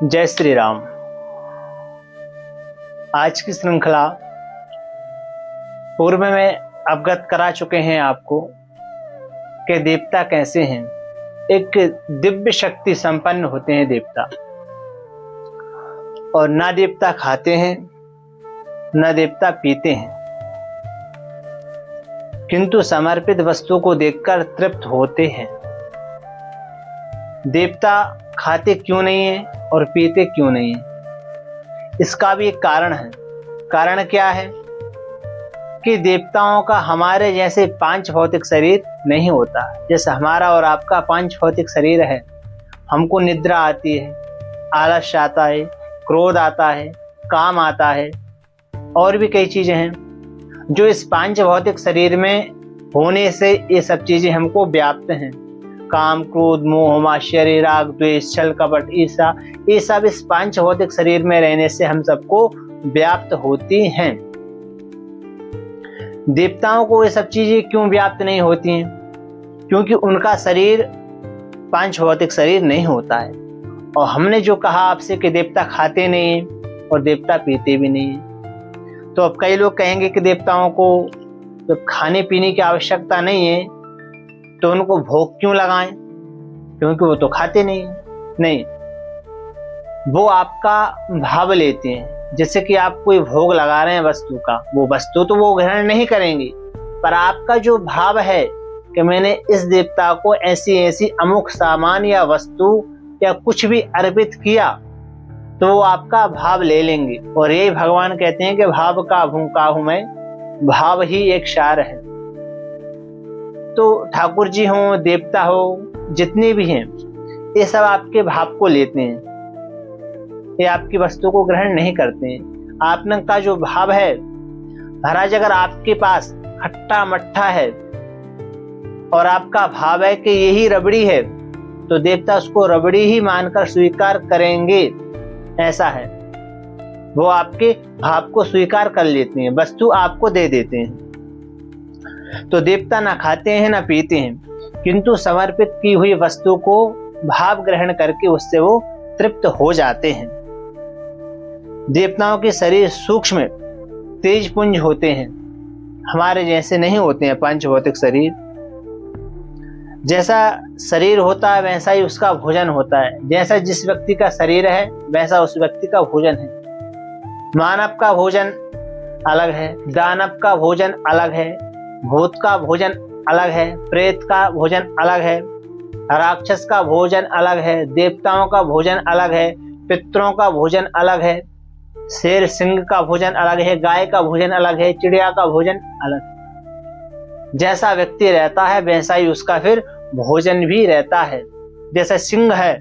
जय श्री राम। आज की श्रृंखला पूर्व में अवगत करा चुके हैं आपको कि देवता कैसे हैं। एक दिव्य शक्ति संपन्न होते हैं देवता, और ना देवता खाते हैं ना देवता पीते हैं, किंतु समर्पित वस्तु को देखकर तृप्त होते हैं। देवता खाते क्यों नहीं है और पीते क्यों नहीं है, इसका भी एक कारण है। कारण क्या है कि देवताओं का हमारे जैसे पांच भौतिक शरीर नहीं होता। जैसे हमारा और आपका पांच भौतिक शरीर है, हमको निद्रा आती है, आलस्य आता है, क्रोध आता है, काम आता है, और भी कई चीजें हैं जो इस पांच भौतिक शरीर में होने से ये सब चीजें हमको व्याप्त हैं। काम, क्रोध, मोह, मात्सर्य, राग, द्वेष, छल, कपट, ईर्ष्या, ये सब इस पांच भौतिक शरीर में रहने से हम सबको व्याप्त होती हैं। देवताओं को ये सब चीजें क्यों व्याप्त नहीं होती हैं? क्योंकि उनका शरीर पांच भौतिक शरीर नहीं होता है। और हमने जो कहा आपसे कि देवता खाते नहीं हैं और देवता पीते भी नहीं हैं, तो अब कई लोग कहेंगे कि देवताओं को जब खाने पीने की आवश्यकता नहीं है तो उनको भोग क्यों लगाएं, क्योंकि वो तो खाते नहीं हैं। नहीं, वो आपका भाव लेते हैं। जैसे कि आप कोई भोग लगा रहे हैं वस्तु का, वो वस्तु तो वो ग्रहण नहीं करेंगे, पर आपका जो भाव है कि मैंने इस देवता को ऐसी ऐसी अमुक सामान या वस्तु या कुछ भी अर्पित किया, तो वो आपका भाव ले लेंगे। और यही भगवान कहते हैं कि भाव का भूखा हूं मैं, भाव ही एक सार है। तो ठाकुर जी हो, देवता हो, जितने भी हैं, ये सब आपके भाव को लेते हैं, ये आपकी वस्तु को ग्रहण नहीं करते हैं। आपने का जो भाव है, महाराज अगर आपके पास खट्टा मट्ठा है और आपका भाव है कि यही रबड़ी है, तो देवता उसको रबड़ी ही मानकर स्वीकार करेंगे। ऐसा है, वो आपके भाव को स्वीकार कर लेते हैं, वस्तु आपको दे देते हैं। तो देवता ना खाते हैं ना पीते हैं, किंतु समर्पित की हुई वस्तु को भाव ग्रहण करके उससे वो तृप्त हो जाते हैं। देवताओं के शरीर सूक्ष्म तेज पुंज होते हैं, हमारे जैसे नहीं होते हैं पंच भौतिक शरीर। जैसा शरीर होता है वैसा ही उसका भोजन होता है। जैसा जिस व्यक्ति का शरीर है वैसा उस व्यक्ति का भोजन है। मानव का भोजन अलग है, दानव का भोजन अलग है, भूत का भोजन अलग है, प्रेत का भोजन अलग है, राक्षस का भोजन अलग है, देवताओं का भोजन अलग है, पितरों का भोजन अलग है, शेर सिंह का भोजन अलग है, गाय का भोजन अलग है, चिड़िया का भोजन अलग है। जैसा व्यक्ति रहता है वैसा ही उसका फिर भोजन भी रहता है। जैसे सिंह है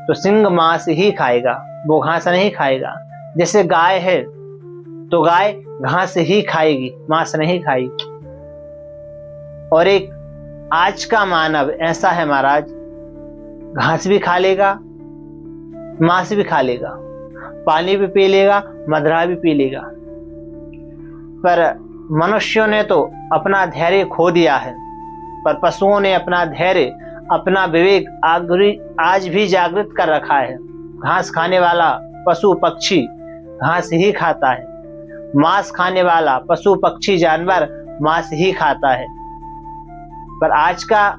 तो सिंह मांस ही खाएगा, वो घास नहीं खाएगा। जैसे गाय है तो गाय घास ही खाएगी, मांस नहीं खाएगी। और एक आज का मानव ऐसा है महाराज, घास भी खा लेगा, मांस भी खा लेगा, पानी भी पी लेगा, मदिरा भी पी लेगा। पर मनुष्यों ने तो अपना धैर्य खो दिया है, पर पशुओं ने अपना धैर्य, अपना विवेक आज भी जागृत कर रखा है। घास खाने वाला पशु पक्षी घास ही खाता है, मांस खाने वाला पशु पक्षी जानवर मांस ही खाता है। पर आज का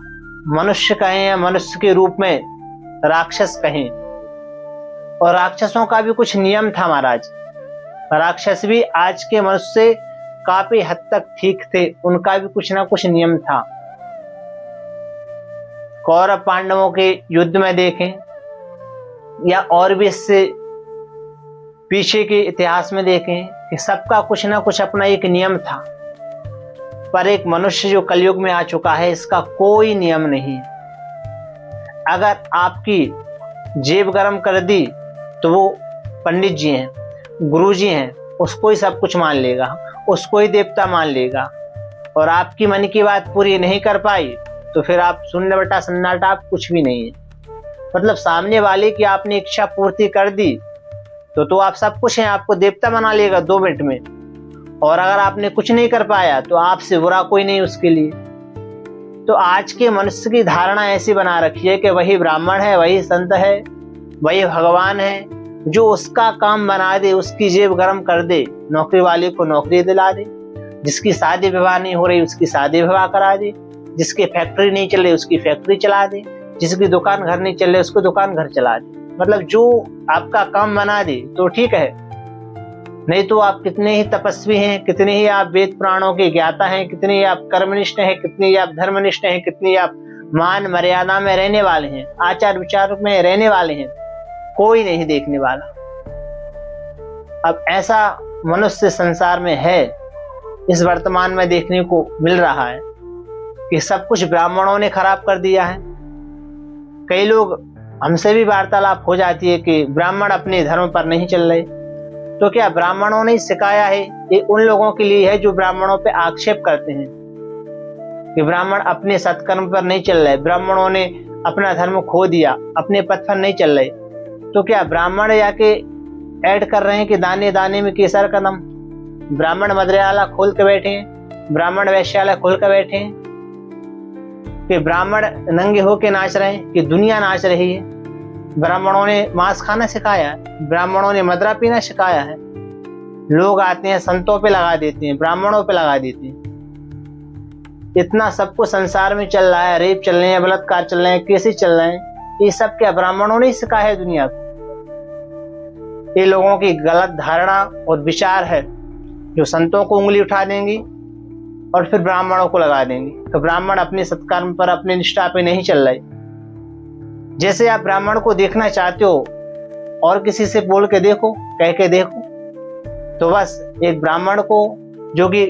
मनुष्य कहें या मनुष्य के रूप में राक्षस कहें, और राक्षसों का भी कुछ नियम था महाराज। राक्षस भी आज के मनुष्य से काफी हद तक ठीक थे, उनका भी कुछ ना कुछ नियम था। कौरव पांडवों के युद्ध में देखें या और भी इससे पीछे के इतिहास में देखें कि सबका कुछ ना कुछ अपना एक नियम था। पर एक मनुष्य जो कलयुग में आ चुका है, इसका कोई नियम नहीं है। अगर आपकी जेब गरम कर दी तो वो पंडित जी हैं, गुरु जी हैं, उसको ही सब कुछ मान लेगा, उसको ही देवता मान लेगा। और आपकी मन की बात पूरी नहीं कर पाई तो फिर आप शून्य बटा सन्नाटा, आप कुछ भी नहीं है। मतलब सामने वाले की आपने इच्छा पूर्ति कर दी तो आप सब कुछ हैं, आपको देवता बना लेगा 2 मिनट में। और अगर आपने कुछ नहीं कर पाया तो आपसे बुरा कोई नहीं उसके लिए। तो आज के मनुष्य की धारणा ऐसी बना रखी है कि वही ब्राह्मण है, वही संत है, वही भगवान है जो उसका काम बना दे, उसकी जेब गर्म कर दे, नौकरी वाले को नौकरी दिला दे, जिसकी शादी विवाह नहीं हो रही उसकी शादी विवाह करा दे, जिसकी फैक्ट्री नहीं चल रही उसकी फैक्ट्री चला दे, जिसकी दुकान घर नहीं चल रही उसको दुकान घर चला दे। मतलब जो आपका काम बना दे तो ठीक है, नहीं तो आप कितने ही तपस्वी हैं, कितने ही आप वेद पुराणों के ज्ञाता हैं, कितने ही आप कर्मनिष्ठ हैं, कितने ही आप धर्मनिष्ठ हैं, कितनी आप मान मर्यादा में रहने वाले हैं, आचार विचार में रहने वाले हैं, कोई नहीं देखने वाला। अब ऐसा मनुष्य संसार में है, इस वर्तमान में देखने को मिल रहा है कि सब कुछ ब्राह्मणों ने खराब कर दिया है। कई लोग हमसे भी वार्तालाप हो जाती है कि ब्राह्मण अपने धर्म पर नहीं चल रहे, तो क्या ब्राह्मणों ने सिखाया है? ये उन लोगों के लिए है जो ब्राह्मणों पे आक्षेप करते हैं कि ब्राह्मण अपने सत्कर्म पर नहीं चल रहे, ब्राह्मणों ने अपना धर्म खो दिया, अपने पथ पर नहीं चल रहे। तो क्या ब्राह्मण जाके ऐड कर रहे हैं कि दाने दाने में केसर का दम? ब्राह्मण मदरयाला खोल के बैठे हैं, ब्राह्मण वैश्यालय खोल के बैठे हैं कि ब्राह्मण नंगे होके नाच रहे हैं, कि दुनिया नाच रही है। ब्राह्मणों ने मांस खाना सिखाया है, ब्राह्मणों ने मदरा पीना सिखाया है। लोग आते हैं संतों पे लगा देते हैं, ब्राह्मणों पे लगा देते हैं। इतना सब कुछ संसार में चल रहा है, रेप चल रहे हैं, बलात्कार चल रहे हैं, केसेस चल रहे हैं, ये सब क्या ब्राह्मणों ने सिखाया है दुनिया को? ये लोगों की गलत धारणा और विचार है जो संतों को उंगली उठा देंगी और फिर ब्राह्मणों को लगा देंगे। तो ब्राह्मण अपने सत्कर्म पर, अपने निष्ठा पे नहीं चल रहे। जैसे आप ब्राह्मण को देखना चाहते हो और किसी से बोल के देखो, कह के देखो, तो बस एक ब्राह्मण को जो कि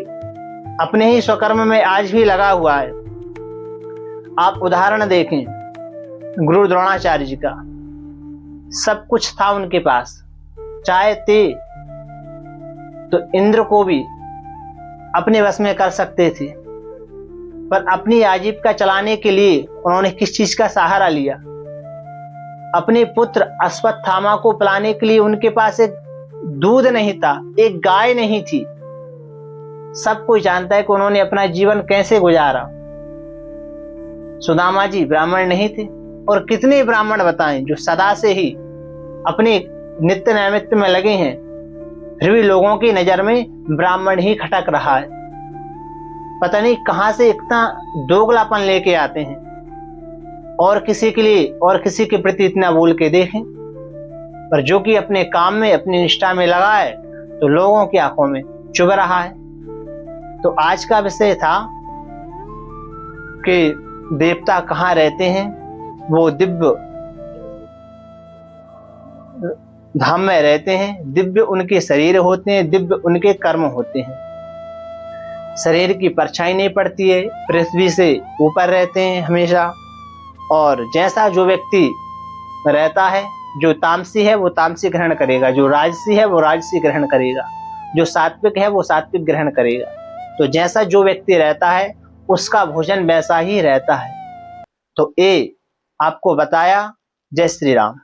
अपने ही स्वकर्म में आज भी लगा हुआ है। आप उदाहरण देखें गुरु द्रोणाचार्य जी का, सब कुछ था उनके पास, चाहते तो इंद्र को भी अपने वश में कर सकते थे, पर अपनी आजीविका चलाने के लिए उन्होंने किस चीज का सहारा लिया? अपने पुत्र अश्वत्थामा को पिलाने के लिए उनके पास एक दूध नहीं था, एक गाय नहीं थी। सब कोई जानता है कि उन्होंने अपना जीवन कैसे गुजारा। सुदामा जी ब्राह्मण नहीं थे, और कितने ब्राह्मण बताएं जो सदा से ही अपने नित्य नैमित्य में लगे हैं, फिर भी लोगों की नजर में ब्राह्मण ही खटक रहा है। पता नहीं कहां से इतना दोगलापन लेके आते हैं, और किसी के लिए और किसी के प्रति इतना बोल के देखें, पर जो कि अपने काम में, अपनी निष्ठा में लगा है, तो लोगों की आंखों में चुभ रहा है। तो आज का विषय था कि देवता कहाँ रहते हैं? वो दिव्य धाम में रहते हैं, दिव्य उनके शरीर होते हैं, दिव्य उनके कर्म होते हैं। शरीर की परछाई नहीं पड़ती है, पृथ्वी से ऊपर रहते हैं हमेशा। और जैसा जो व्यक्ति रहता है, जो तामसी है वो तामसी ग्रहण करेगा, जो राजसी है वो राजसी ग्रहण करेगा, जो सात्विक है वो सात्विक ग्रहण करेगा। तो जैसा जो व्यक्ति रहता है उसका भोजन वैसा ही रहता है। तो ये आपको बताया। जय श्री राम।